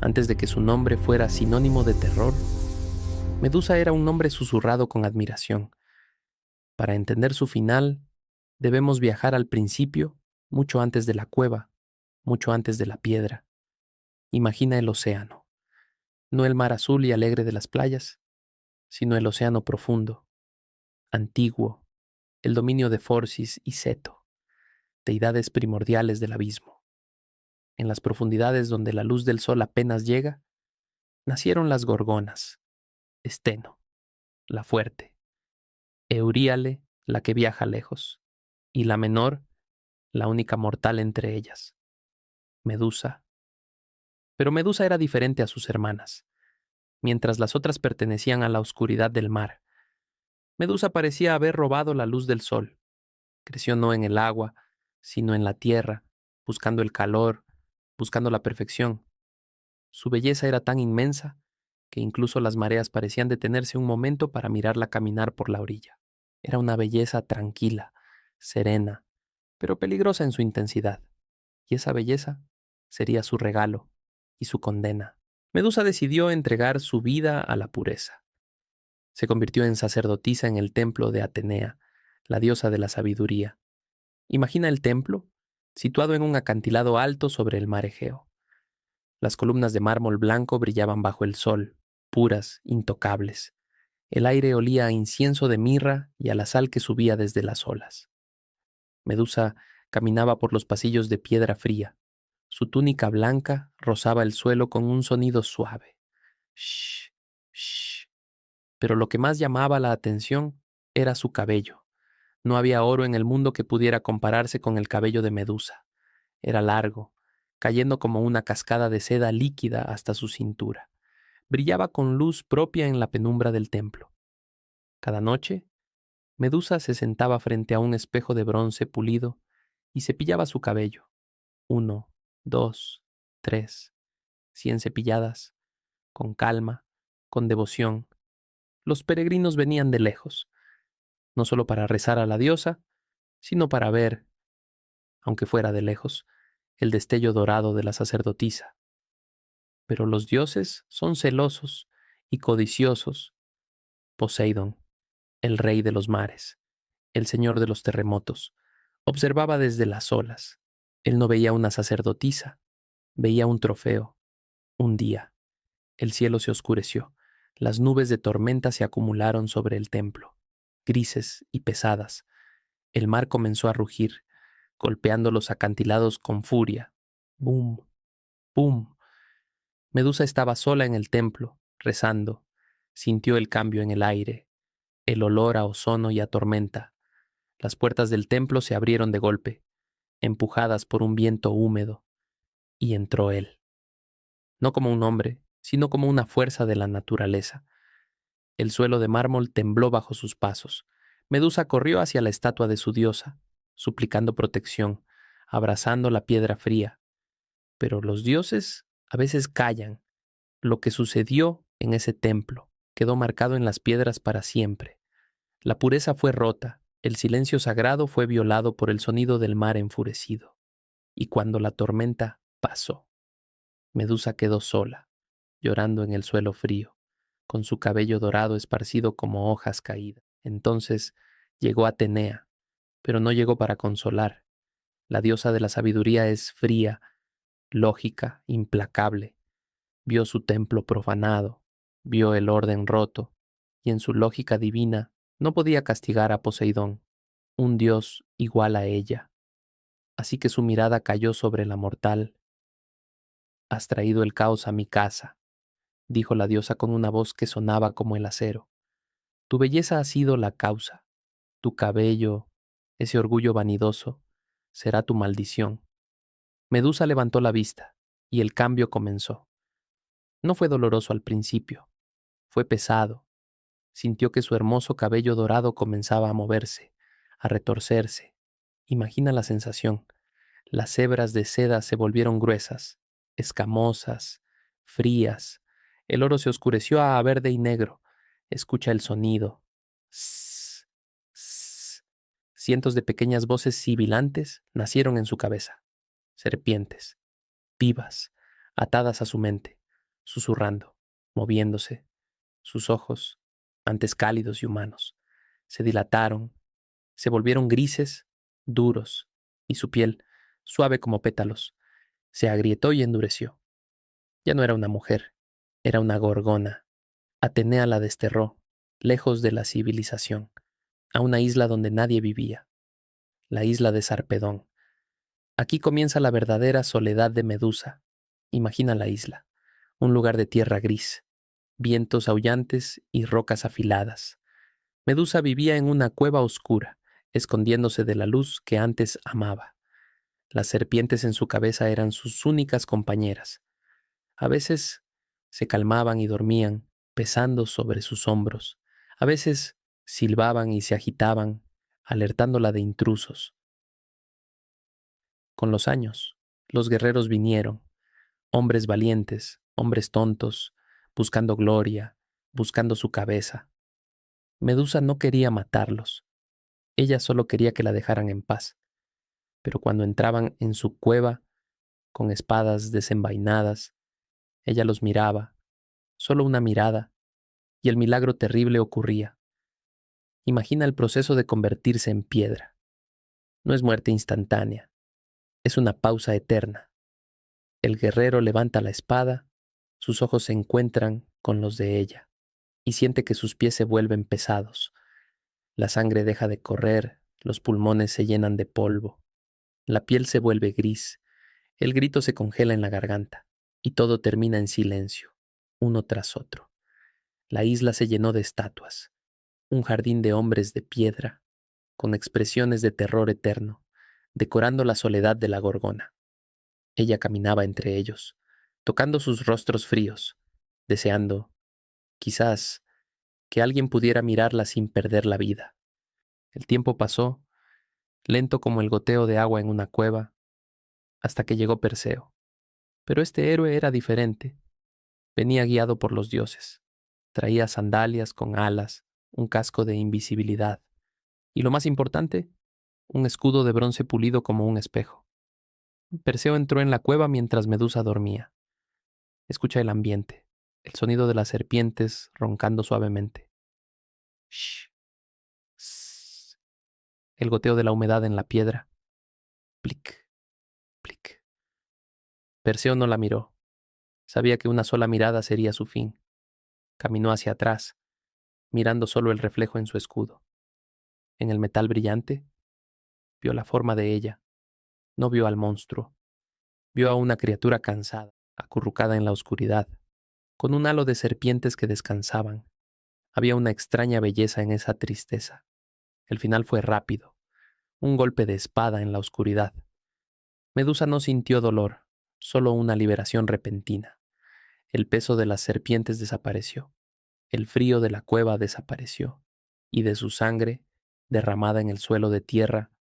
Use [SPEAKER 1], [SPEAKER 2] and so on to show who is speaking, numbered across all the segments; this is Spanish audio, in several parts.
[SPEAKER 1] Antes de que su nombre fuera sinónimo de terror, Medusa era un nombre susurrado con admiración. Para entender su final, debemos viajar al principio, mucho antes de la cueva, mucho antes de la piedra. Imagina el océano, no el mar azul y alegre de las playas, sino el océano profundo, antiguo, el dominio de Forcis y Seto, deidades primordiales del abismo. En las profundidades donde la luz del sol apenas llega, nacieron las gorgonas, Esteno, la fuerte, Euríale, la que viaja lejos, y la menor, la única mortal entre ellas, Medusa. Pero Medusa era diferente a sus hermanas. Mientras las otras pertenecían a la oscuridad del mar, Medusa parecía haber robado la luz del sol. Creció no en el agua, sino en la tierra, buscando el calor, buscando la perfección. Su belleza era tan inmensa que incluso las mareas parecían detenerse un momento para mirarla caminar por la orilla. Era una belleza tranquila, serena, pero peligrosa en su intensidad. Y esa belleza sería su regalo y su condena. Medusa decidió entregar su vida a la pureza. Se convirtió en sacerdotisa en el templo de Atenea, la diosa de la sabiduría. Imagina el templo, situado en un acantilado alto sobre el mar Egeo. Las columnas de mármol blanco brillaban bajo el sol, puras, intocables. El aire olía a incienso de mirra y a la sal que subía desde las olas. Medusa caminaba por los pasillos de piedra fría. Su túnica blanca rozaba el suelo con un sonido suave. Shh, shh. Pero lo que más llamaba la atención era su cabello. No había oro en el mundo que pudiera compararse con el cabello de Medusa. Era largo, cayendo como una cascada de seda líquida hasta su cintura. Brillaba con luz propia en la penumbra del templo. Cada noche, Medusa se sentaba frente a un espejo de bronce pulido y cepillaba su cabello. 1, 2, 3, 100 cepilladas, con calma, con devoción. Los peregrinos venían de lejos, no solo para rezar a la diosa, sino para ver, aunque fuera de lejos, el destello dorado de la sacerdotisa. Pero los dioses son celosos y codiciosos. Poseidón, el rey de los mares, el señor de los terremotos, observaba desde las olas. Él no veía una sacerdotisa, veía un trofeo. Un día, el cielo se oscureció, las nubes de tormenta se acumularon sobre el templo, grises y pesadas. El mar comenzó a rugir, golpeando los acantilados con furia. ¡Bum! ¡Bum! Medusa estaba sola en el templo, rezando. Sintió el cambio en el aire, el olor a ozono y a tormenta. Las puertas del templo se abrieron de golpe, empujadas por un viento húmedo, y entró él. No como un hombre, sino como una fuerza de la naturaleza. El suelo de mármol tembló bajo sus pasos. Medusa corrió hacia la estatua de su diosa, suplicando protección, abrazando la piedra fría. Pero los dioses a veces callan. Lo que sucedió en ese templo quedó marcado en las piedras para siempre. La pureza fue rota, el silencio sagrado fue violado por el sonido del mar enfurecido. Y cuando la tormenta pasó, Medusa quedó sola, llorando en el suelo frío, con su cabello dorado esparcido como hojas caídas. Entonces llegó Atenea, pero no llegó para consolar. La diosa de la sabiduría es fría, lógica, implacable. Vio su templo profanado, vio el orden roto, y en su lógica divina no podía castigar a Poseidón, un dios igual a ella. Así que su mirada cayó sobre la mortal. Has traído el caos a mi casa, dijo la diosa con una voz que sonaba como el acero. Tu belleza ha sido la causa, tu cabello, ese orgullo vanidoso, será tu maldición. Medusa levantó la vista, y el cambio comenzó. No fue doloroso al principio, fue pesado. Sintió que su hermoso cabello dorado comenzaba a moverse, a retorcerse. Imagina la sensación. Las hebras de seda se volvieron gruesas, escamosas, frías. El oro se oscureció a verde y negro. Escucha el sonido. Sss, sss. Cientos de pequeñas voces sibilantes nacieron en su cabeza. Serpientes, vivas, atadas a su mente. susurrando, moviéndose. Sus ojos, antes cálidos y humanos, se dilataron, se volvieron grises, duros, y su piel, suave como pétalos, se agrietó y endureció. Ya no era una mujer, era una gorgona. Atenea la desterró, lejos de la civilización, a una isla donde nadie vivía, la isla de Sarpedón. Aquí comienza la verdadera soledad de Medusa. Imagina la isla, un lugar de tierra gris, vientos aullantes y rocas afiladas. Medusa vivía en una cueva oscura, escondiéndose de la luz que antes amaba. Las serpientes en su cabeza eran sus únicas compañeras. A veces se calmaban y dormían, pesando sobre sus hombros. A veces silbaban y se agitaban, alertándola de intrusos. Con los años, los guerreros vinieron, hombres valientes, hombres tontos, buscando gloria, buscando su cabeza. Medusa no quería matarlos. Ella solo quería que la dejaran en paz. Pero cuando entraban en su cueva, con espadas desenvainadas, ella los miraba, solo una mirada, y el milagro terrible ocurría. Imagina el proceso de convertirse en piedra. No es muerte instantánea, es una pausa eterna. El guerrero levanta la espada, sus ojos se encuentran con los de ella, y siente que sus pies se vuelven pesados. La sangre deja de correr, los pulmones se llenan de polvo, la piel se vuelve gris, el grito se congela en la garganta, y todo termina en silencio, uno tras otro. La isla se llenó de estatuas, un jardín de hombres de piedra, con expresiones de terror eterno, decorando la soledad de la gorgona. Ella caminaba entre ellos, tocando sus rostros fríos, deseando, quizás, que alguien pudiera mirarla sin perder la vida. El tiempo pasó, lento como el goteo de agua en una cueva, hasta que llegó Perseo. Pero este héroe era diferente. Venía guiado por los dioses. Traía sandalias con alas, un casco de invisibilidad y, lo más importante, un escudo de bronce pulido como un espejo. Perseo entró en la cueva mientras Medusa dormía. Escucha el ambiente, el sonido de las serpientes roncando suavemente. Shh, sss, el goteo de la humedad en la piedra. Plic, plic. Perseo no la miró. Sabía que una sola mirada sería su fin. Caminó hacia atrás, mirando solo el reflejo en su escudo. En el metal brillante, vio la forma de ella. No vio al monstruo. Vio a una criatura cansada, acurrucada en la oscuridad, con un halo de serpientes que descansaban. Había una extraña belleza en esa tristeza. El final fue rápido, un golpe de espada en la oscuridad. Medusa no sintió dolor, solo una liberación repentina. El peso de las serpientes desapareció, el frío de la cueva desapareció, y de su sangre, derramada en el suelo de tierra,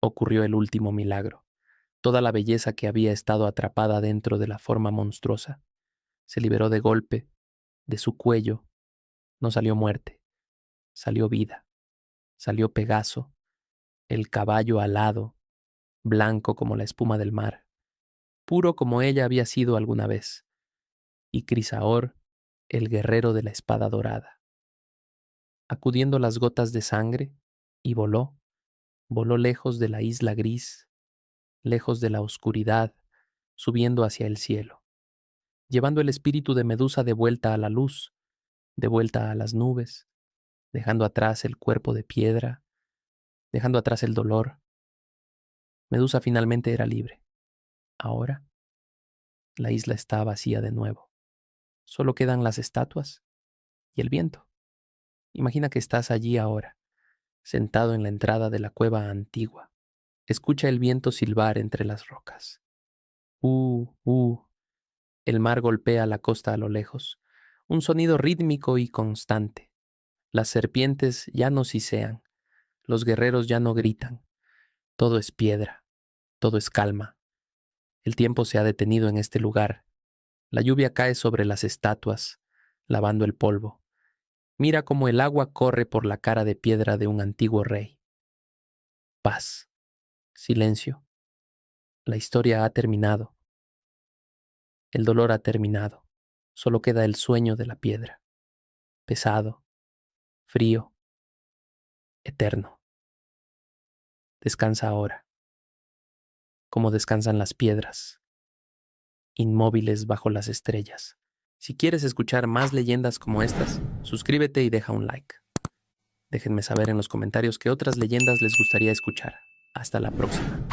[SPEAKER 1] ocurrió el último milagro. Toda la belleza que había estado atrapada dentro de la forma monstruosa se liberó de golpe, de su cuello. No salió muerte, salió vida, salió Pegaso, el caballo alado, blanco como la espuma del mar, puro como ella había sido alguna vez, y Crisaor, el guerrero de la espada dorada. Acudiendo las gotas de sangre, y voló lejos de la isla gris, lejos de la oscuridad, subiendo hacia el cielo, llevando el espíritu de Medusa de vuelta a la luz, de vuelta a las nubes, dejando atrás el cuerpo de piedra, dejando atrás el dolor. Medusa finalmente era libre. Ahora, la isla está vacía de nuevo. Solo quedan las estatuas y el viento. Imagina que estás allí ahora, sentado en la entrada de la cueva antigua. Escucha el viento silbar entre las rocas. Uh. El mar golpea la costa a lo lejos. Un sonido rítmico y constante. Las serpientes ya no sisean. Los guerreros ya no gritan. Todo es piedra. Todo es calma. El tiempo se ha detenido en este lugar. La lluvia cae sobre las estatuas, lavando el polvo. Mira cómo el agua corre por la cara de piedra de un antiguo rey. Paz. Silencio. La historia ha terminado. El dolor ha terminado. Solo queda el sueño de la piedra, pesado, frío, eterno. Descansa ahora, como descansan las piedras, inmóviles bajo las estrellas. Si quieres escuchar más leyendas como estas, suscríbete y deja un like. Déjenme saber en los comentarios qué otras leyendas les gustaría escuchar. Hasta la próxima.